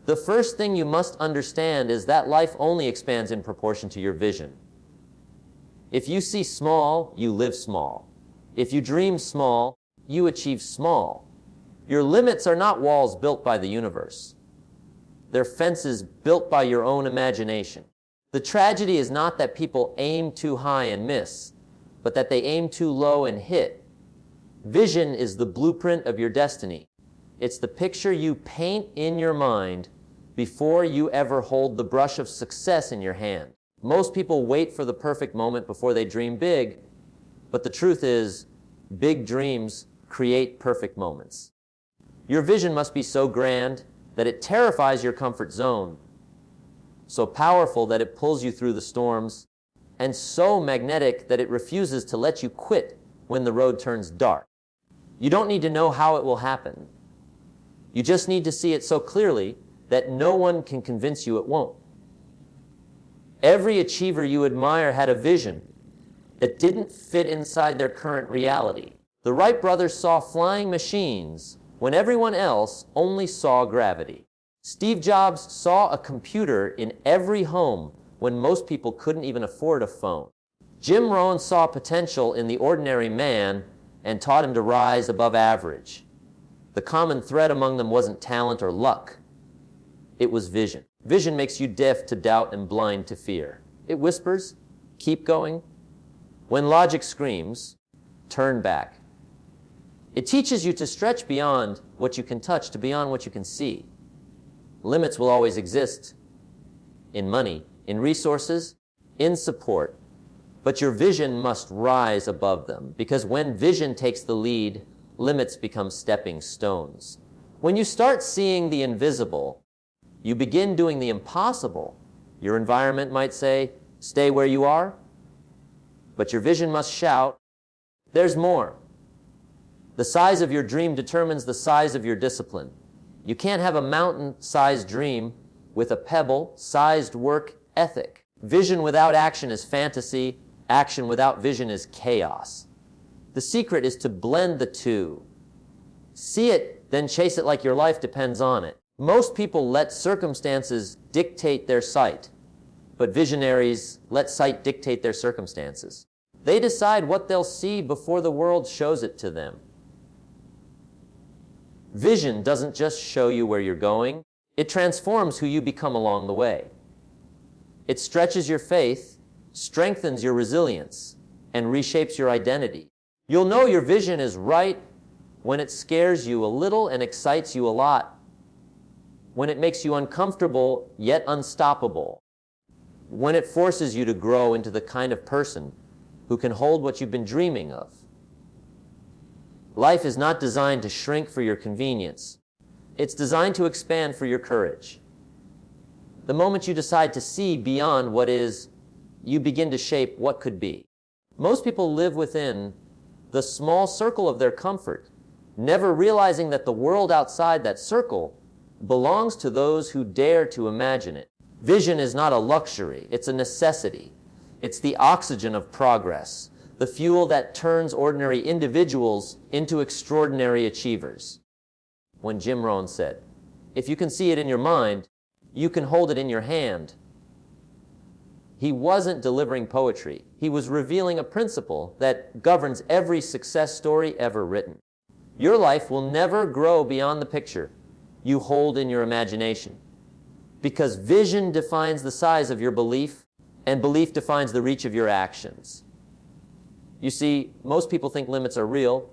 The first thing you must understand is that life only expands in proportion to your vision. If you see small, you live small. If you dream small, you achieve small. Your limits are not walls built by the universe. They're fences built by your own imagination. The tragedy is not that people aim too high and miss, but that they aim too low and hit. Vision is the blueprint of your destiny. It's the picture you paint in your mind before you ever hold the brush of success in your hand. Most people wait for the perfect moment before they dream big, but the truth is, big dreams create perfect moments. Your vision must be so grand that it terrifies your comfort zone, so powerful that it pulls you through the storms, and so magnetic that it refuses to let you quit when the road turns dark. You don't need to know how it will happen. You just need to see it so clearly that no one can convince you it won't. Every achiever you admire had a vision that didn't fit inside their current reality. The Wright brothers saw flying machines when everyone else only saw gravity. Steve Jobs saw a computer in every home when most people couldn't even afford a phone. Jim Rohn saw potential in the ordinary man and taught him to rise above average. The common thread among them wasn't talent or luck. It was vision. Vision makes you deaf to doubt and blind to fear. It whispers, keep going. When logic screams, turn back. It teaches you to stretch beyond what you can touch to beyond what you can see. Limits will always exist in money, in resources, in support. But your vision must rise above them, because when vision takes the lead, limits become stepping stones. When you start seeing the invisible, you begin doing the impossible. Your environment might say, stay where you are, but your vision must shout, there's more. The size of your dream determines the size of your discipline. You can't have a mountain-sized dream with a pebble-sized work ethic. Vision without action is fantasy. Action without vision is chaos. The secret is to blend the two. See it, then chase it like your life depends on it. Most people let circumstances dictate their sight, but visionaries let sight dictate their circumstances. They decide what they'll see before the world shows it to them. Vision doesn't just show you where you're going, it transforms who you become along the way. It stretches your faith, strengthens your resilience, and reshapes your identity. You'll know your vision is right when it scares you a little and excites you a lot, when it makes you uncomfortable yet unstoppable, when it forces you to grow into the kind of person who can hold what you've been dreaming of. Life is not designed to shrink for your convenience. It's designed to expand for your courage. The moment you decide to see beyond what is, you begin to shape what could be. Most people live within the small circle of their comfort, never realizing that the world outside that circle belongs to those who dare to imagine it. Vision is not a luxury, it's a necessity. It's the oxygen of progress, the fuel that turns ordinary individuals into extraordinary achievers. When Jim Rohn said, if you can see it in your mind, you can hold it in your hand. He wasn't delivering poetry. He was revealing a principle that governs every success story ever written. Your life will never grow beyond the picture you hold in your imagination, because vision defines the size of your belief, and belief defines the reach of your actions. You see, most people think limits are real,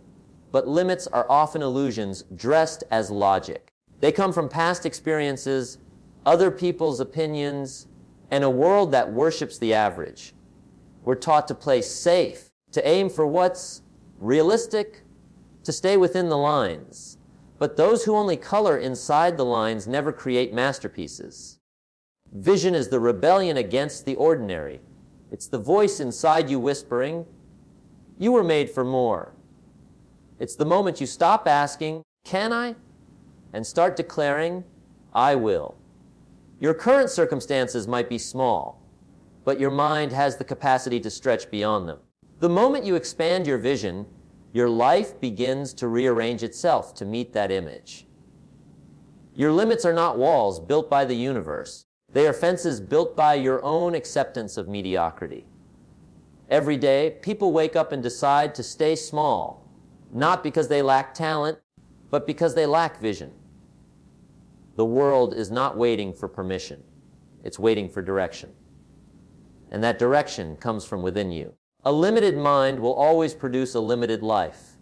but limits are often illusions dressed as logic. They come from past experiences, other people's opinions, and a world that worships the average. We're taught to play safe, to aim for what's realistic, to stay within the lines. But those who only color inside the lines never create masterpieces. Vision is the rebellion against the ordinary. It's the voice inside you whispering, you were made for more. It's the moment you stop asking, can I? And start declaring, I will. Your current circumstances might be small, but your mind has the capacity to stretch beyond them. The moment you expand your vision, your life begins to rearrange itself to meet that image. Your limits are not walls built by the universe. They are fences built by your own acceptance of mediocrity. Every day, people wake up and decide to stay small, not because they lack talent, but because they lack vision. The world is not waiting for permission. It's waiting for direction. And that direction comes from within you. A limited mind will always produce a limited life.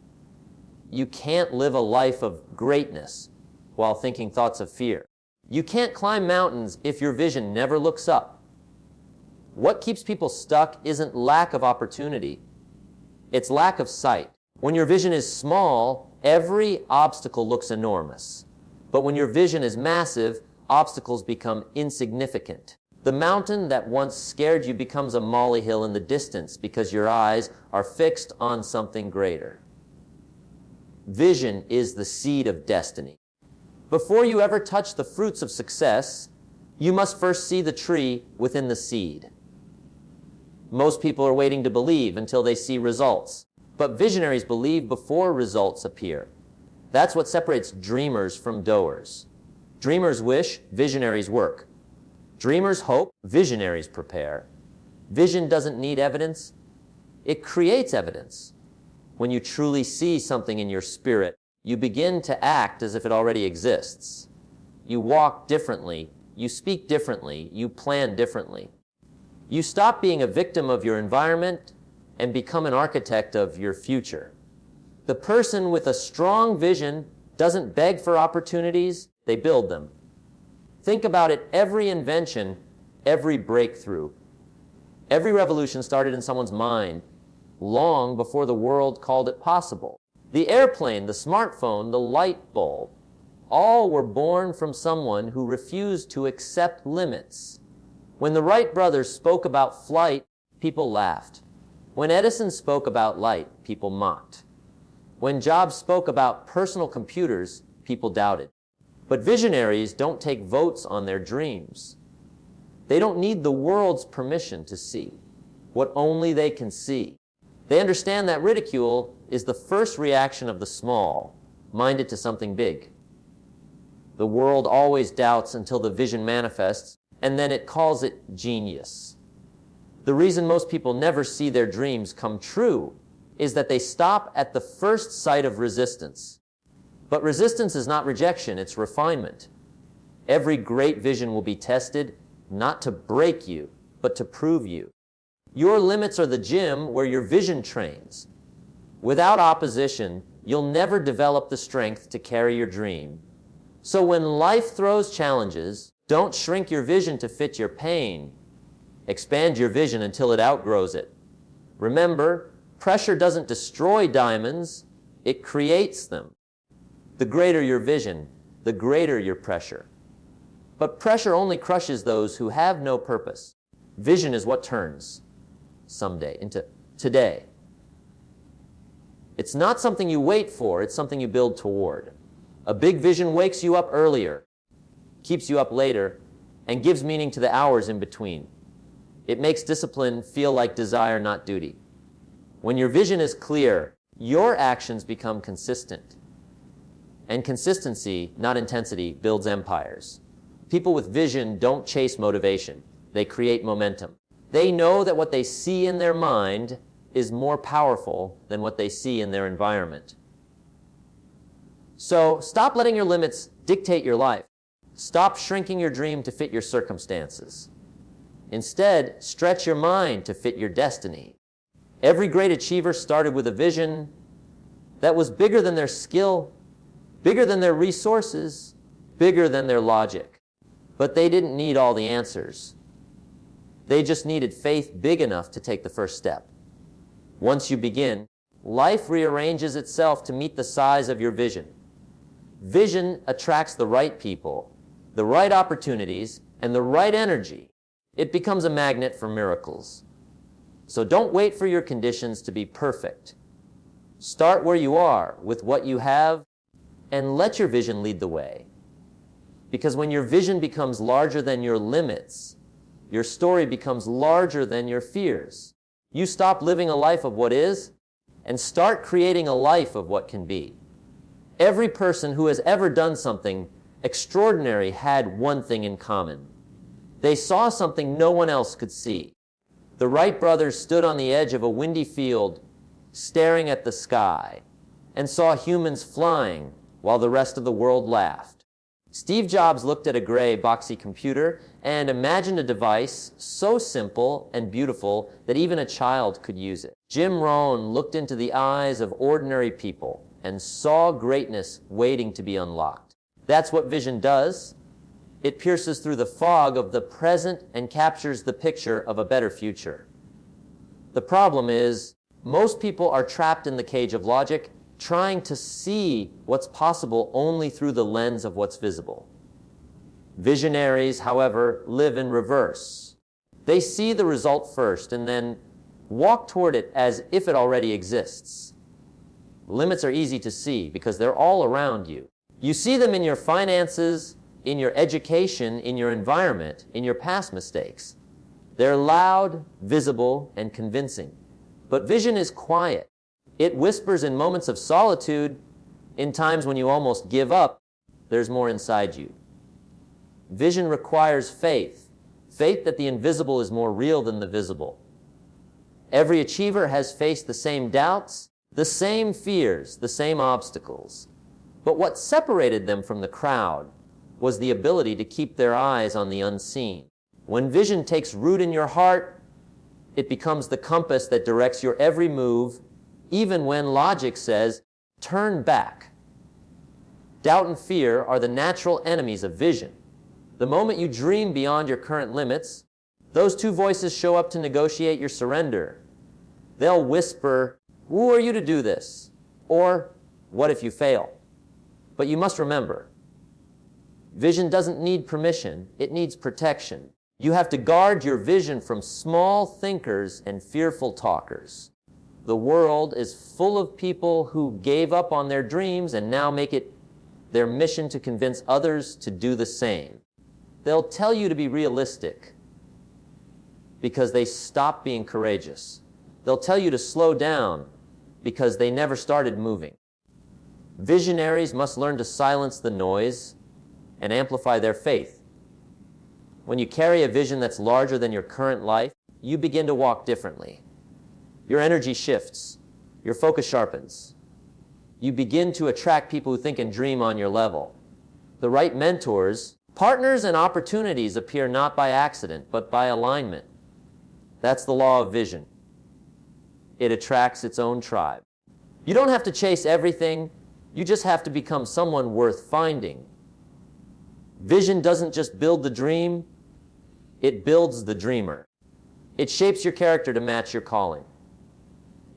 You can't live a life of greatness while thinking thoughts of fear. You can't climb mountains if your vision never looks up. What keeps people stuck isn't lack of opportunity. It's lack of sight. When your vision is small, every obstacle looks enormous. But when your vision is massive, obstacles become insignificant. The mountain that once scared you becomes a molehill in the distance because your eyes are fixed on something greater. Vision is the seed of destiny. Before you ever touch the fruits of success, you must first see the tree within the seed. Most people are waiting to believe until they see results, but visionaries believe before results appear. That's what separates dreamers from doers. Dreamers wish, visionaries work. Dreamers hope, visionaries prepare. Vision doesn't need evidence. It creates evidence. When you truly see something in your spirit, you begin to act as if it already exists. You walk differently, you speak differently, you plan differently. You stop being a victim of your environment and become an architect of your future. The person with a strong vision doesn't beg for opportunities, they build them. Think about it, every invention, every breakthrough, every revolution started in someone's mind long before the world called it possible. The airplane, the smartphone, the light bulb, all were born from someone who refused to accept limits. When the Wright brothers spoke about flight, people laughed. When Edison spoke about light, people mocked. When Jobs spoke about personal computers, people doubted. But visionaries don't take votes on their dreams. They don't need the world's permission to see what only they can see. They understand that ridicule is the first reaction of the small, minded to something big. The world always doubts until the vision manifests, and then it calls it genius. The reason most people never see their dreams come true is that they stop at the first sight of resistance. But resistance is not rejection, it's refinement. Every great vision will be tested, not to break you, but to prove you. Your limits are the gym where your vision trains. Without opposition, you'll never develop the strength to carry your dream. So when life throws challenges, don't shrink your vision to fit your pain. Expand your vision until it outgrows it. Remember, pressure doesn't destroy diamonds, it creates them. The greater your vision, the greater your pressure. But pressure only crushes those who have no purpose. Vision is what turns someday into today. It's not something you wait for, it's something you build toward. A big vision wakes you up earlier, keeps you up later, and gives meaning to the hours in between. It makes discipline feel like desire, not duty. When your vision is clear, your actions become consistent. And consistency, not intensity, builds empires. People with vision don't chase motivation. They create momentum. They know that what they see in their mind is more powerful than what they see in their environment. So stop letting your limits dictate your life. Stop shrinking your dream to fit your circumstances. Instead, stretch your mind to fit your destiny. Every great achiever started with a vision that was bigger than their skill, bigger than their resources, bigger than their logic. But they didn't need all the answers. They just needed faith big enough to take the first step. Once you begin, life rearranges itself to meet the size of your vision. Vision attracts the right people, the right opportunities, and the right energy. It becomes a magnet for miracles. So don't wait for your conditions to be perfect. Start where you are with what you have and let your vision lead the way. Because when your vision becomes larger than your limits, your story becomes larger than your fears. You stop living a life of what is and start creating a life of what can be. Every person who has ever done something extraordinary had one thing in common. They saw something no one else could see. The Wright brothers stood on the edge of a windy field, staring at the sky, and saw humans flying while the rest of the world laughed. Steve Jobs looked at a gray, boxy computer and imagined a device so simple and beautiful that even a child could use it. Jim Rohn looked into the eyes of ordinary people and saw greatness waiting to be unlocked. That's what vision does. It pierces through the fog of the present and captures the picture of a better future. The problem is, most people are trapped in the cage of logic, trying to see what's possible only through the lens of what's visible. Visionaries, however, live in reverse. They see the result first and then walk toward it as if it already exists. Limits are easy to see because they're all around you. You see them in your finances, in your education, in your environment, in your past mistakes. They're loud, visible, and convincing. But vision is quiet. It whispers in moments of solitude, in times when you almost give up. There's more inside you. Vision requires faith, faith that the invisible is more real than the visible. Every achiever has faced the same doubts, the same fears, the same obstacles. But what separated them from the crowd was the ability to keep their eyes on the unseen. When vision takes root in your heart, it becomes the compass that directs your every move, even when logic says, turn back. Doubt and fear are the natural enemies of vision. The moment you dream beyond your current limits, those two voices show up to negotiate your surrender. They'll whisper, who are you to do this? Or, what if you fail? But you must remember, vision doesn't need permission, it needs protection. You have to guard your vision from small thinkers and fearful talkers. The world is full of people who gave up on their dreams and now make it their mission to convince others to do the same. They'll tell you to be realistic because they stopped being courageous. They'll tell you to slow down because they never started moving. Visionaries must learn to silence the noise and amplify their faith. When you carry a vision that's larger than your current life, you begin to walk differently. Your energy shifts. Your focus sharpens. You begin to attract people who think and dream on your level. The right mentors, partners, and opportunities appear not by accident, but by alignment. That's the law of vision. It attracts its own tribe. You don't have to chase everything. You just have to become someone worth finding. Vision doesn't just build the dream, it builds the dreamer. It shapes your character to match your calling.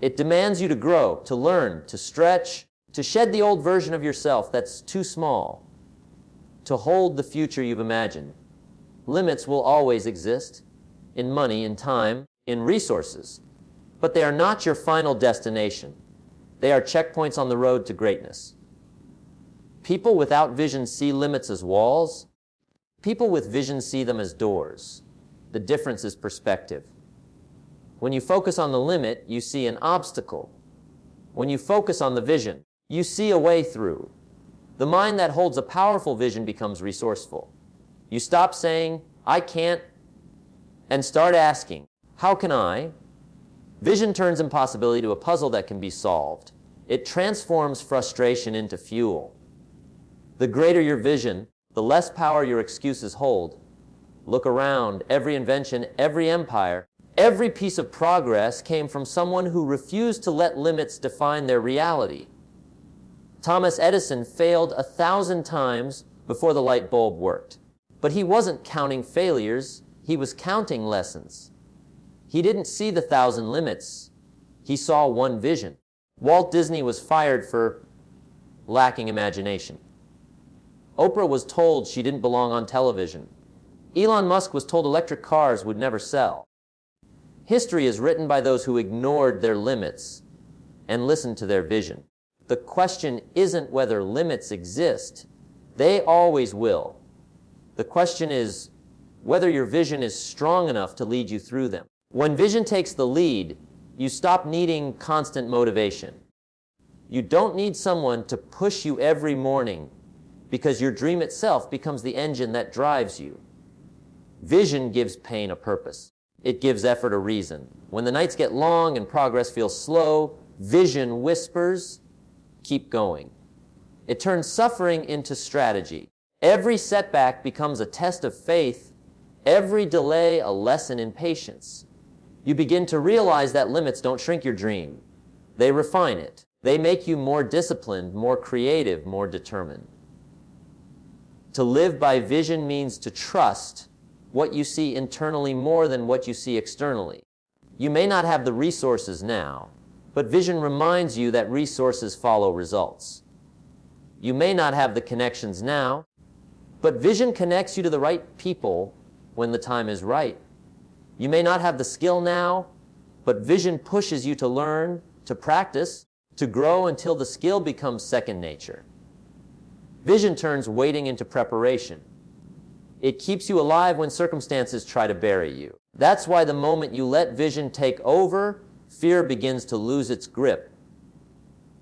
It demands you to grow, to learn, to stretch, to shed the old version of yourself that's too small, to hold the future you've imagined. Limits will always exist, in money, in time, in resources, but they are not your final destination. They are checkpoints on the road to greatness. People without vision see limits as walls. People with vision see them as doors. The difference is perspective. When you focus on the limit, you see an obstacle. When you focus on the vision, you see a way through. The mind that holds a powerful vision becomes resourceful. You stop saying, I can't, and start asking, how can I? Vision turns impossibility to a puzzle that can be solved. It transforms frustration into fuel. The greater your vision, the less power your excuses hold. Look around. Every invention, every empire, every piece of progress came from someone who refused to let limits define their reality. Thomas Edison failed 1,000 times before the light bulb worked. But he wasn't counting failures, he was counting lessons. He didn't see the 1,000 limits. He saw one vision. Walt Disney was fired for lacking imagination. Oprah was told she didn't belong on television. Elon Musk was told electric cars would never sell. History is written by those who ignored their limits and listened to their vision. The question isn't whether limits exist. They always will. The question is whether your vision is strong enough to lead you through them. When vision takes the lead, you stop needing constant motivation. You don't need someone to push you every morning because your dream itself becomes the engine that drives you. Vision gives pain a purpose. It gives effort a reason. When the nights get long and progress feels slow, vision whispers, keep going. It turns suffering into strategy. Every setback becomes a test of faith, every delay a lesson in patience. You begin to realize that limits don't shrink your dream. They refine it. They make you more disciplined, more creative, more determined. To live by vision means to trust what you see internally more than what you see externally. You may not have the resources now, but vision reminds you that resources follow results. You may not have the connections now, but vision connects you to the right people when the time is right. You may not have the skill now, but vision pushes you to learn, to practice, to grow until the skill becomes second nature. Vision turns waiting into preparation. It keeps you alive when circumstances try to bury you. That's why the moment you let vision take over, fear begins to lose its grip.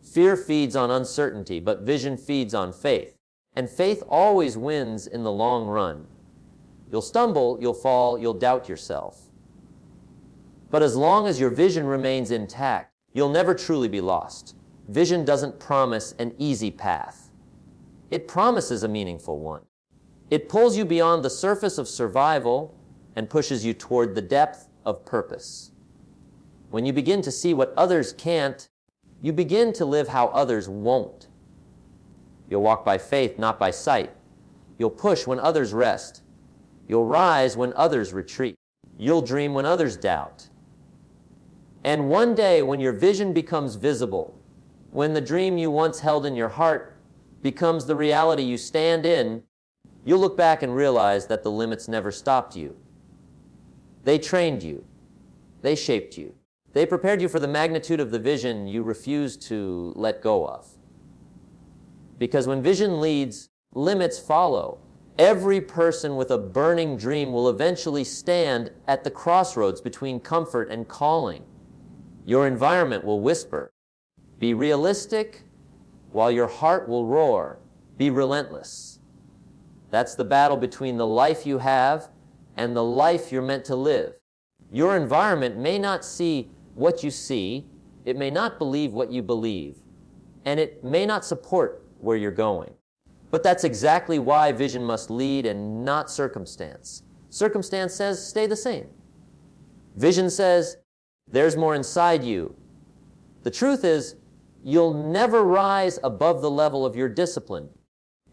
Fear feeds on uncertainty, but vision feeds on faith. And faith always wins in the long run. You'll stumble, you'll fall, you'll doubt yourself. But as long as your vision remains intact, you'll never truly be lost. Vision doesn't promise an easy path. It promises a meaningful one. It pulls you beyond the surface of survival and pushes you toward the depth of purpose. When you begin to see what others can't, you begin to live how others won't. You'll walk by faith, not by sight. You'll push when others rest. You'll rise when others retreat. You'll dream when others doubt. And one day, when your vision becomes visible, when the dream you once held in your heart becomes the reality you stand in, you'll look back and realize that the limits never stopped you. They trained you. They shaped you. They prepared you for the magnitude of the vision you refused to let go of. Because when vision leads, limits follow. Every person with a burning dream will eventually stand at the crossroads between comfort and calling. Your environment will whisper, "Be realistic," while your heart will roar, "Be relentless." That's the battle between the life you have and the life you're meant to live. Your environment may not see what you see, it may not believe what you believe, and it may not support where you're going. But that's exactly why vision must lead and not circumstance. Circumstance says, stay the same. Vision says, there's more inside you. The truth is, you'll never rise above the level of your discipline,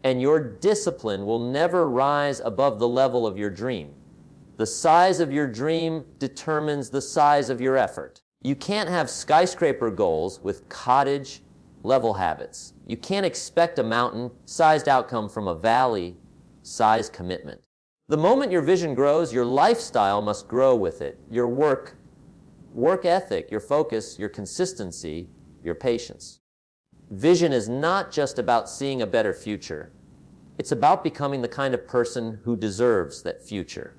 and your discipline will never rise above the level of your dream. The size of your dream determines the size of your effort. You can't have skyscraper goals with cottage-level habits. You can't expect a mountain-sized outcome from a valley-sized commitment. The moment your vision grows, your lifestyle must grow with it. Your work ethic, your focus, your consistency, your patience. Vision is not just about seeing a better future. It's about becoming the kind of person who deserves that future.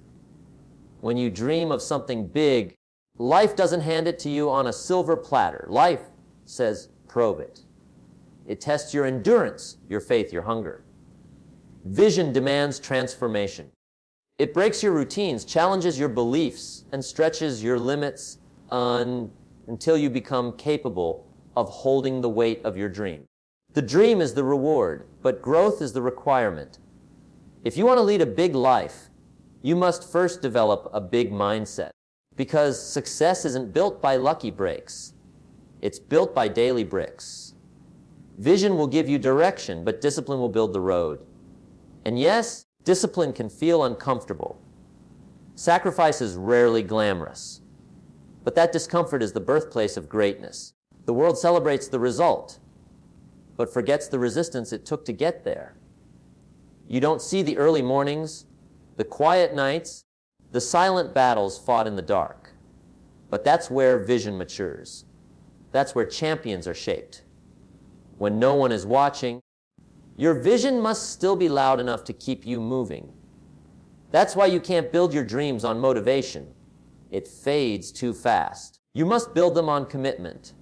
When you dream of something big, life doesn't hand it to you on a silver platter. Life says, probe it. It tests your endurance, your faith, your hunger. Vision demands transformation. It breaks your routines, challenges your beliefs, and stretches your limits until you become capable of holding the weight of your dream. The dream is the reward, but growth is the requirement. If you want to lead a big life, you must first develop a big mindset, because success isn't built by lucky breaks. It's built by daily bricks. Vision will give you direction, but discipline will build the road. And yes, discipline can feel uncomfortable. Sacrifice is rarely glamorous. But that discomfort is the birthplace of greatness. The world celebrates the result, but forgets the resistance it took to get there. You don't see the early mornings, the quiet nights, the silent battles fought in the dark. But that's where vision matures. That's where champions are shaped. When no one is watching, your vision must still be loud enough to keep you moving. That's why you can't build your dreams on motivation. It fades too fast. You must build them on commitment.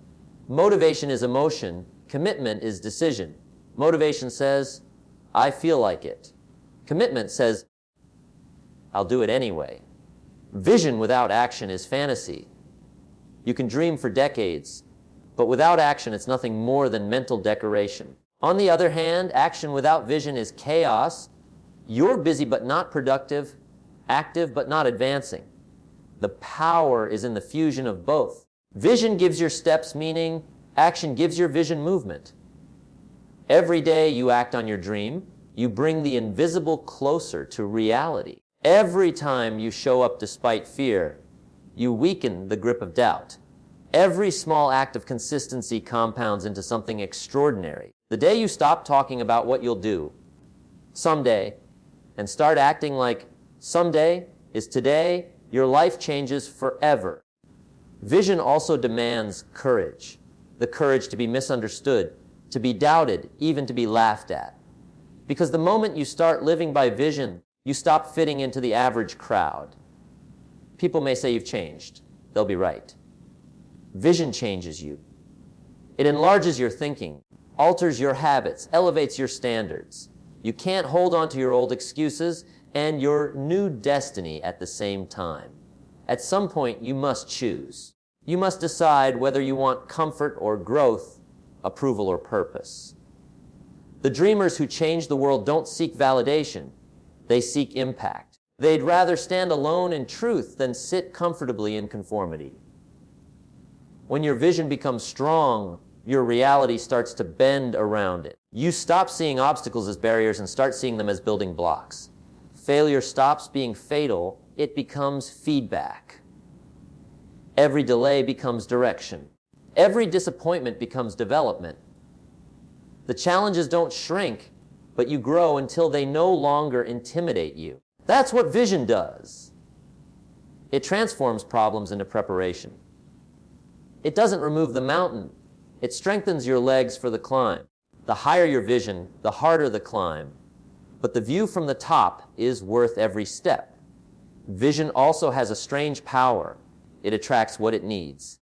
Motivation is emotion. Commitment is decision. Motivation says, I feel like it. Commitment says, I'll do it anyway. Vision without action is fantasy. You can dream for decades, but without action, it's nothing more than mental decoration. On the other hand, action without vision is chaos. You're busy but not productive, active but not advancing. The power is in the fusion of both. Vision gives your steps meaning, action gives your vision movement. Every day you act on your dream, you bring the invisible closer to reality. Every time you show up despite fear, you weaken the grip of doubt. Every small act of consistency compounds into something extraordinary. The day you stop talking about what you'll do someday and start acting like someday is today, your life changes forever. Vision also demands courage, the courage to be misunderstood, to be doubted, even to be laughed at. Because the moment you start living by vision, you stop fitting into the average crowd. People may say you've changed. They'll be right. Vision changes you. It enlarges your thinking, alters your habits, elevates your standards. You can't hold on to your old excuses and your new destiny at the same time. At some point, you must choose. You must decide whether you want comfort or growth, approval or purpose. The dreamers who change the world don't seek validation. They seek impact. They'd rather stand alone in truth than sit comfortably in conformity. When your vision becomes strong, your reality starts to bend around it. You stop seeing obstacles as barriers and start seeing them as building blocks. Failure stops being fatal, it becomes feedback. Every delay becomes direction. Every disappointment becomes development. The challenges don't shrink, but you grow until they no longer intimidate you. That's what vision does. It transforms problems into preparation. It doesn't remove the mountain. It strengthens your legs for the climb. The higher your vision, the harder the climb. But the view from the top is worth every step. Vision also has a strange power. It attracts what it needs.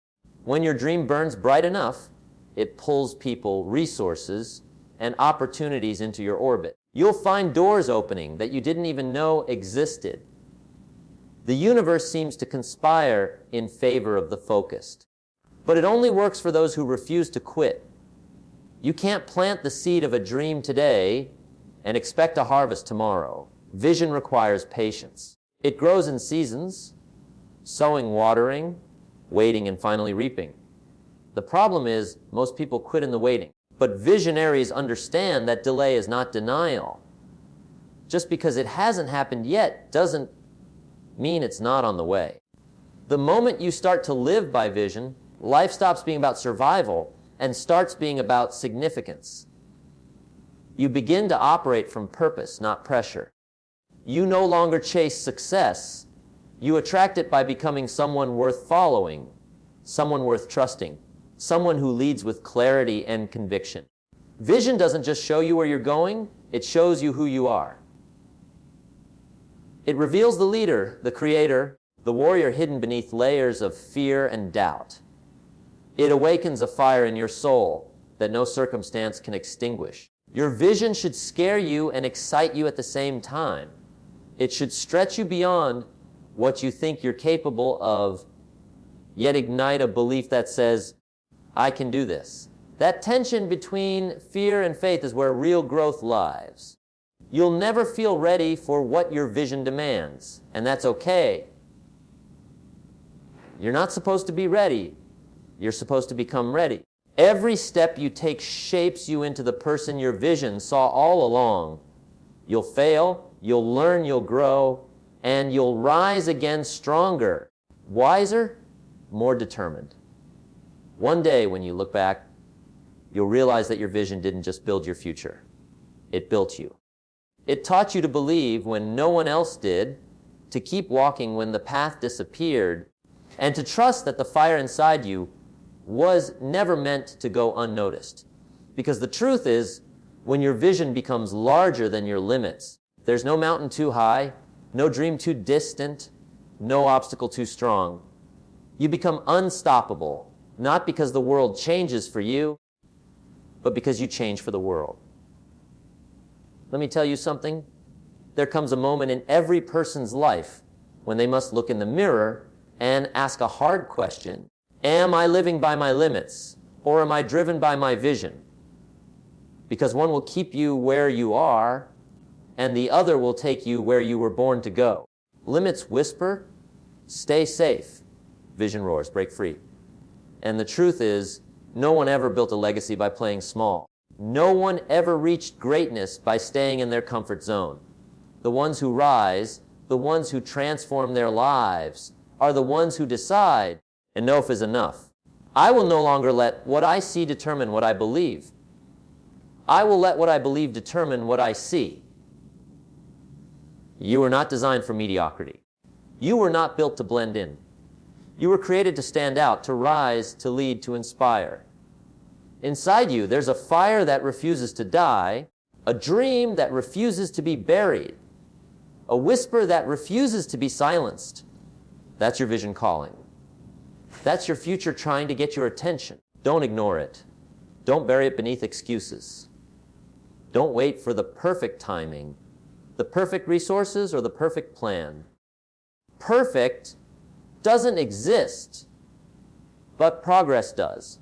When your dream burns bright enough, it pulls people, resources, and opportunities into your orbit. You'll find doors opening that you didn't even know existed. The universe seems to conspire in favor of the focused. But it only works for those who refuse to quit. You can't plant the seed of a dream today and expect a harvest tomorrow. Vision requires patience. It grows in seasons, sowing, watering, waiting, and finally reaping. The problem is, most people quit in the waiting. But visionaries understand that delay is not denial. Just because it hasn't happened yet doesn't mean it's not on the way. The moment you start to live by vision, life stops being about survival and starts being about significance. You begin to operate from purpose, not pressure. You no longer chase success. You attract it by becoming someone worth following, someone worth trusting, someone who leads with clarity and conviction. Vision doesn't just show you where you're going, it shows you who you are. It reveals the leader, the creator, the warrior hidden beneath layers of fear and doubt. It awakens a fire in your soul that no circumstance can extinguish. Your vision should scare you and excite you at the same time. It should stretch you beyond what you think you're capable of, yet ignite a belief that says, I can do this. That tension between fear and faith is where real growth lies. You'll never feel ready for what your vision demands, and that's okay. You're not supposed to be ready. You're supposed to become ready. Every step you take shapes you into the person your vision saw all along. You'll fail, you'll learn, you'll grow, and you'll rise again stronger, wiser, more determined. One day when you look back, you'll realize that your vision didn't just build your future. It built you. It taught you to believe when no one else did, to keep walking when the path disappeared, and to trust that the fire inside you was never meant to go unnoticed. Because the truth is, when your vision becomes larger than your limits, there's no mountain too high, no dream too distant, no obstacle too strong. You become unstoppable, not because the world changes for you, but because you change for the world. Let me tell you something. There comes a moment in every person's life when they must look in the mirror and ask a hard question. Am I living by my limits, or am I driven by my vision? Because one will keep you where you are, and the other will take you where you were born to go. Limits whisper, stay safe. Vision roars, break free. And the truth is, no one ever built a legacy by playing small. No one ever reached greatness by staying in their comfort zone. The ones who rise, the ones who transform their lives, are the ones who decide, enough is enough. I will no longer let what I see determine what I believe. I will let what I believe determine what I see. You were not designed for mediocrity. You were not built to blend in. You were created to stand out, to rise, to lead, to inspire. Inside you, there's a fire that refuses to die, a dream that refuses to be buried, a whisper that refuses to be silenced. That's your vision calling. That's your future trying to get your attention. Don't ignore it. Don't bury it beneath excuses. Don't wait for the perfect timing, the perfect resources, or the perfect plan. Perfect doesn't exist, but progress does.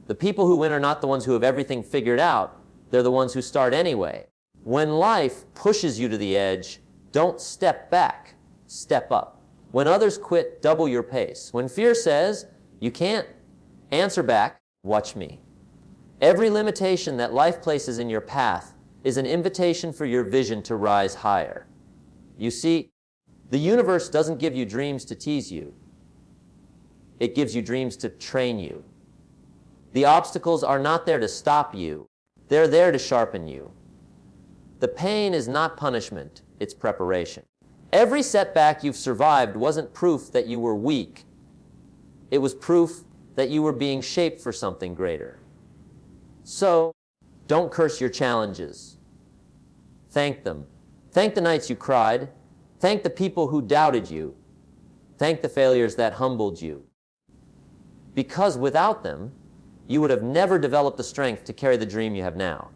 The people who win are not the ones who have everything figured out. They're the ones who start anyway. When life pushes you to the edge, don't step back, step up. When others quit, double your pace. When fear says, you can't, answer back, watch me. Every limitation that life places in your path is an invitation for your vision to rise higher. You see, the universe doesn't give you dreams to tease you. It gives you dreams to train you. The obstacles are not there to stop you. They're there to sharpen you. The pain is not punishment, it's preparation. Every setback you've survived wasn't proof that you were weak. It was proof that you were being shaped for something greater. So, don't curse your challenges. Thank them. Thank the nights you cried. Thank the people who doubted you. Thank the failures that humbled you. Because without them, you would have never developed the strength to carry the dream you have now.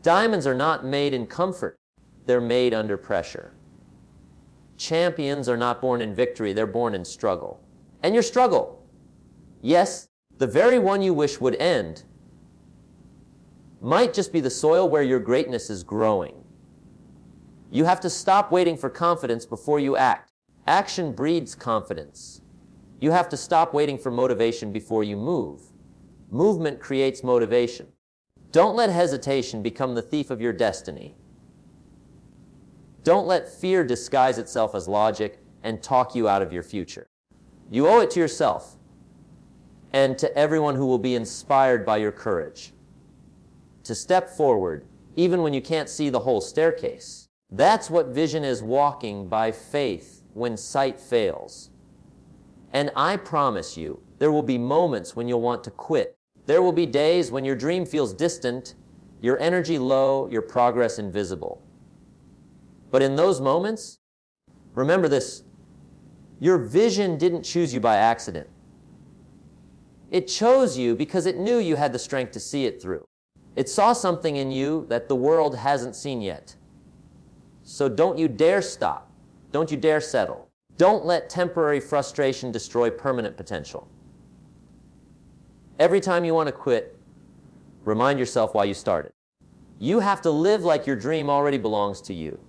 Diamonds are not made in comfort. They're made under pressure. Champions are not born in victory. They're born in struggle. And your struggle, yes, the very one you wish would end, might just be the soil where your greatness is growing. You have to stop waiting for confidence before you act. Action breeds confidence. You have to stop waiting for motivation before you move. Movement creates motivation. Don't let hesitation become the thief of your destiny. Don't let fear disguise itself as logic and talk you out of your future. You owe it to yourself and to everyone who will be inspired by your courage to step forward even when you can't see the whole staircase. That's what vision is, walking by faith when sight fails. And I promise you, there will be moments when you'll want to quit. There will be days when your dream feels distant, your energy low, your progress invisible. But in those moments, remember this, your vision didn't choose you by accident. It chose you because it knew you had the strength to see it through. It saw something in you that the world hasn't seen yet. So don't you dare stop. Don't you dare settle. Don't let temporary frustration destroy permanent potential. Every time you want to quit, remind yourself why you started. You have to live like your dream already belongs to you.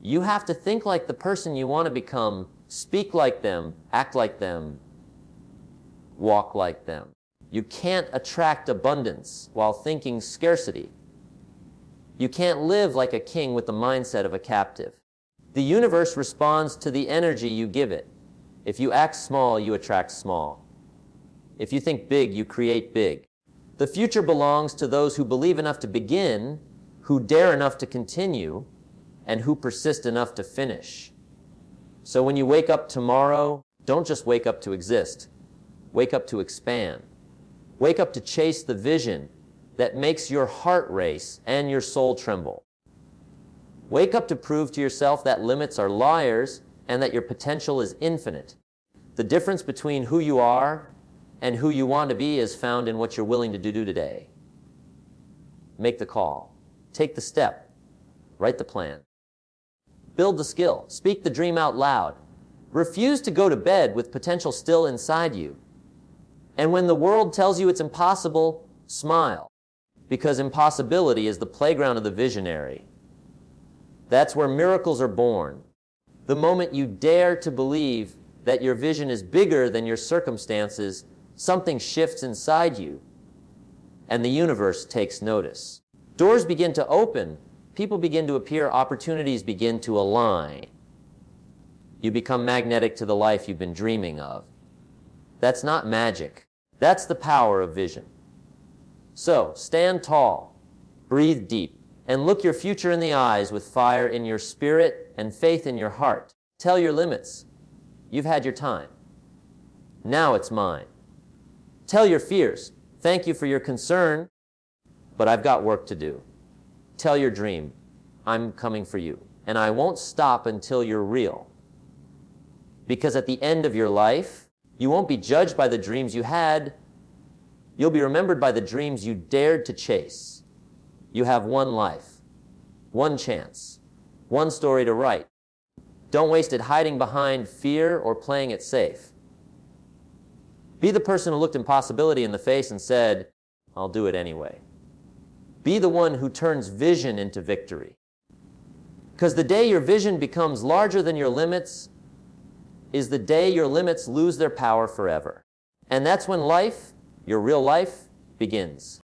You have to think like the person you want to become, speak like them, act like them, walk like them. You can't attract abundance while thinking scarcity. You can't live like a king with the mindset of a captive. The universe responds to the energy you give it. If you act small, you attract small. If you think big, you create big. The future belongs to those who believe enough to begin, who dare enough to continue, and who persist enough to finish. So when you wake up tomorrow, don't just wake up to exist. Wake up to expand. Wake up to chase the vision that makes your heart race and your soul tremble. Wake up to prove to yourself that limits are liars and that your potential is infinite. The difference between who you are and who you want to be is found in what you're willing to do today. Make the call. Take the step. Write the plan. Build the skill. Speak the dream out loud. Refuse to go to bed with potential still inside you. And when the world tells you it's impossible, smile. Because impossibility is the playground of the visionary. That's where miracles are born. The moment you dare to believe that your vision is bigger than your circumstances, something shifts inside you, and the universe takes notice. Doors begin to open, people begin to appear, opportunities begin to align. You become magnetic to the life you've been dreaming of. That's not magic. That's the power of vision. So, stand tall, breathe deep, and look your future in the eyes with fire in your spirit and faith in your heart. Tell your limits. You've had your time. Now it's mine. Tell your fears. Thank you for your concern, but I've got work to do. Tell your dream. I'm coming for you, and I won't stop until you're real. Because at the end of your life, you won't be judged by the dreams you had. You'll be remembered by the dreams you dared to chase. You have one life, one chance, one story to write. Don't waste it hiding behind fear or playing it safe. Be the person who looked impossibility in the face and said, I'll do it anyway. Be the one who turns vision into victory. Because the day your vision becomes larger than your limits is the day your limits lose their power forever. And that's when life, your real life, begins.